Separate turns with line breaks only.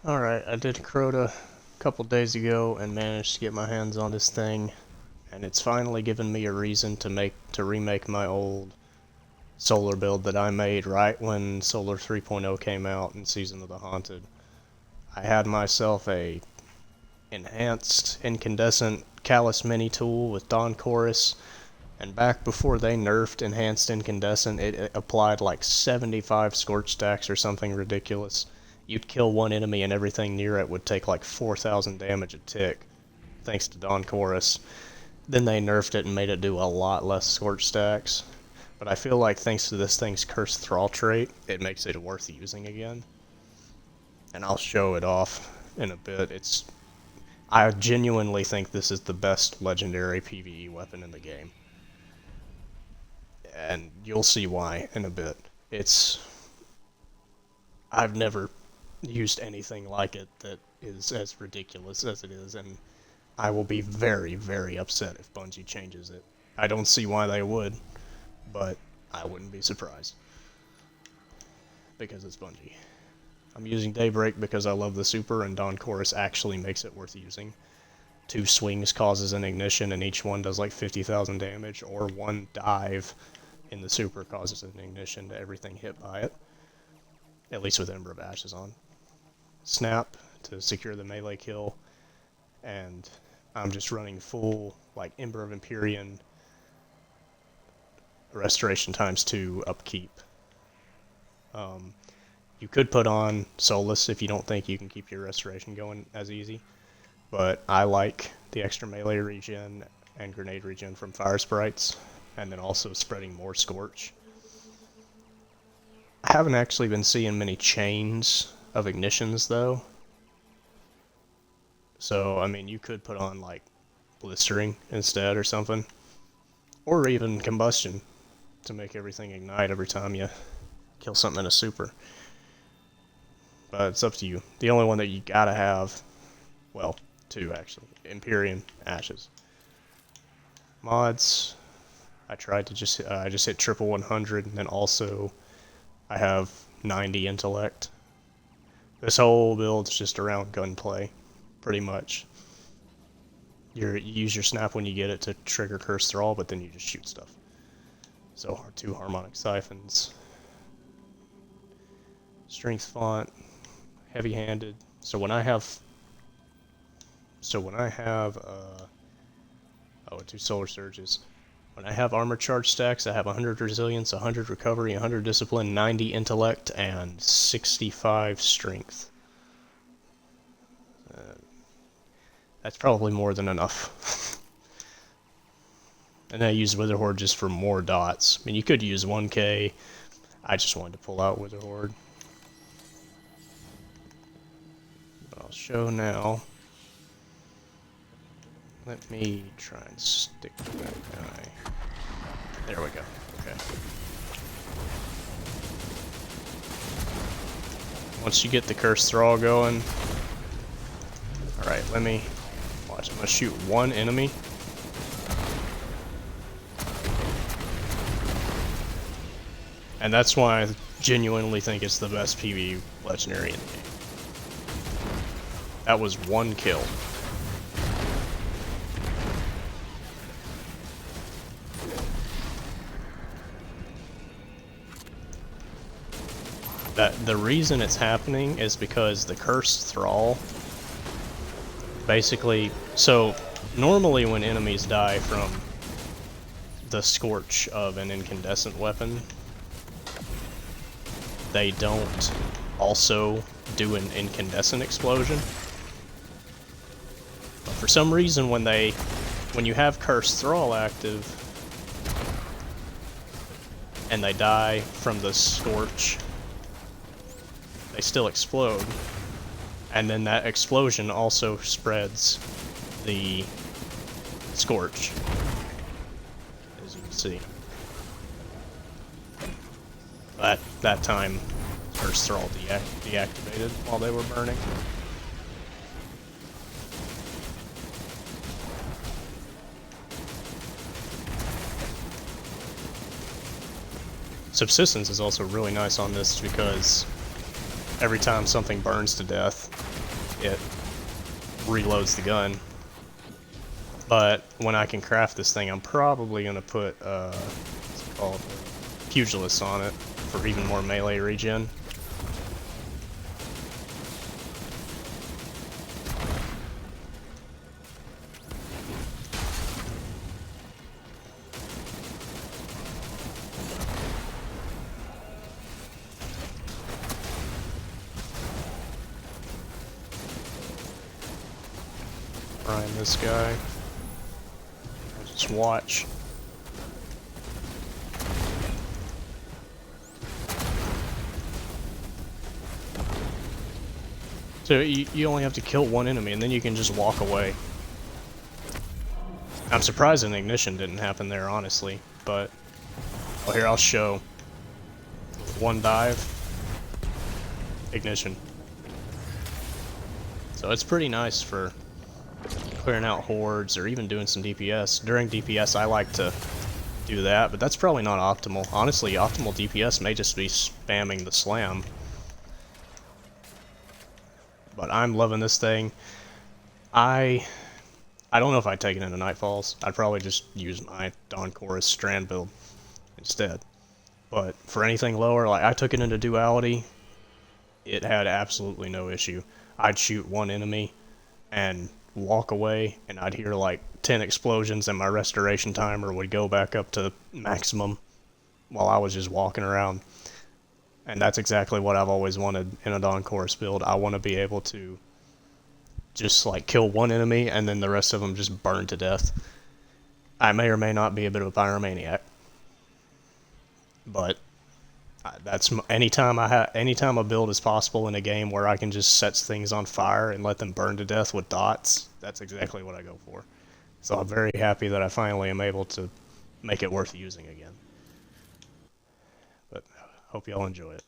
Alright, I did Crota a couple days ago and managed to get my hands on this thing, and it's finally given me a reason to remake my old solar build that I made right when Solar 3.0 came out in Season of the Haunted. I had myself a enhanced incandescent callus mini tool with Dawn Chorus, and back before they nerfed enhanced incandescent, it applied like 75 scorch stacks or something ridiculous. You'd kill one enemy and everything near it would take like 4,000 damage a tick, thanks to Dawn Chorus. Then they nerfed it and made it do a lot less scorch stacks. But I feel like thanks to this thing's Cursed Thrall trait, it makes it worth using again. And I'll show it off in a bit. I genuinely think this is the best legendary PvE weapon in the game. And you'll see why in a bit. I've never used anything like it that is as ridiculous as it is, and I will be very, very upset if Bungie changes it. I don't see why they would, but I wouldn't be surprised. Because it's Bungie. I'm using Daybreak because I love the super, and Dawn Chorus actually makes it worth using. 2 swings causes an ignition, and each one does like 50,000 damage, or 1 dive in the super causes an ignition to everything hit by it. At least with Ember of Ashes on. Snap to secure the melee kill, and I'm just running full like Ember of Empyrean Restoration ×2 upkeep. You could put on Solus if you don't think you can keep your restoration going as easy, but I like the extra melee regen and grenade regen from Fire Sprites, and then also spreading more Scorch. I haven't actually been seeing many chains of ignitions though. So, I mean, you could put on like blistering instead or something. Or even combustion to make everything ignite every time you kill something in a super. But it's up to you. The only one that you gotta have, well, 2 actually, Empyrean Ashes. Mods, I tried to I just hit triple 100, and then also I have 90 intellect. This whole build's just around gunplay, pretty much. You use your snap when you get it to trigger Cursed Thrall, but then you just shoot stuff. So 2 harmonic siphons. Strength font, heavy-handed. So when I have 2 solar surges. When I have armor charge stacks, I have 100 resilience, 100 recovery, 100 discipline, 90 intellect, and 65 strength. That's probably more than enough. And I use Witherhoard just for more dots. I mean, you could use 1k. I just wanted to pull out Witherhoard. But I'll show now. Let me try and stick to that guy. There we go. Okay. Once you get the Cursed Thrall going... Alright, let me... Watch, I'm gonna shoot 1 enemy. And that's why I genuinely think it's the best PvE legendary in the game. That was 1 kill. The reason it's happening is because the Cursed Thrall basically... So, normally when enemies die from the Scorch of an incandescent weapon, they don't also do an incandescent explosion. But for some reason when you have Cursed Thrall active and they die from the Scorch, they still explode, and then that explosion also spreads the Scorch, as you can see. That time, Cursed Thrall deactivated while they were burning. Subsistence is also really nice on this because every time something burns to death, it reloads the gun. But when I can craft this thing, I'm probably going to put, what's it called, Pugilist on it for even more melee regen. Prime this guy. Just watch. So you only have to kill one enemy and then you can just walk away. I'm surprised an ignition didn't happen there, honestly, but... Oh, here, I'll show. One dive. Ignition. So it's pretty nice for clearing out hordes or even doing some DPS. During DPS, I like to do that, but that's probably not optimal. Honestly, optimal DPS may just be spamming the slam. But I'm loving this thing. I don't know if I'd take it into Nightfalls. I'd probably just use my Dawn Chorus Strand build instead. But for anything lower, like I took it into Duality, it had absolutely no issue. I'd shoot one enemy and walk away, and I'd hear like 10 explosions, and my restoration timer would go back up to maximum while I was just walking around. And that's exactly what I've always wanted in a Dawn Chorus build. I want to be able to just like kill one enemy and then the rest of them just burn to death. I may or may not be a bit of a pyromaniac, but that's anytime a build is possible in a game where I can just set things on fire and let them burn to death with dots, that's exactly what I go for. So I'm very happy that I finally am able to make it worth using again. But hope y'all enjoy it.